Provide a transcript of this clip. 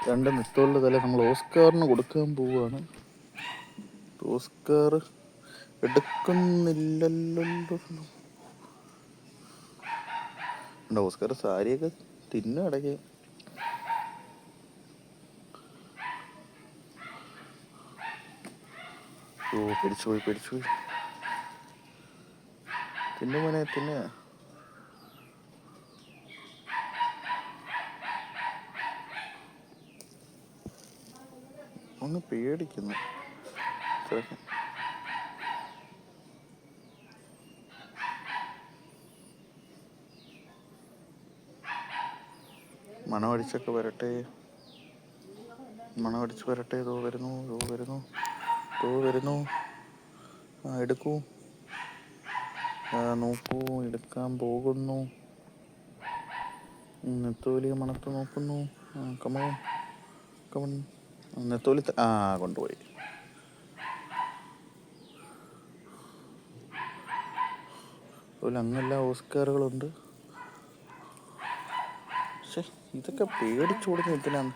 രണ്ട് നെത്തോളിൻ്റെ തല നമ്മൾ ഓസ്കാറിന് കൊടുക്കാൻ പോവുകയാണ്. ഓസ്കാർ എടുക്കുന്നില്ലല്ലോ. ഓസ്കാർ സാരിയൊക്കെ തിന്നു ഇടയ്ക്ക്. പിടിച്ചുപോയി. തിന്നു മോനെ തിന്നു. ഒന്ന് പേടിക്കുന്നു. മണമടിച്ചൊക്കെ വരട്ടെ. മണമടിച്ച് വരട്ടെ. ഇതോ വരുന്നു. എടുക്കൂ. നോക്കൂ, എടുക്കാൻ പോകുന്നു. നെത്തോലി മണത്ത് നോക്കുന്നു. കമൺ. നെത്തോലി കൊണ്ടുപോയി. അതുപോലെ അങ്ങെല്ലാം ഓസ്കാറുകളുണ്ട്. പക്ഷെ ഇതൊക്കെ പേടിച്ചോടുന്ന എന്തിനാണ്?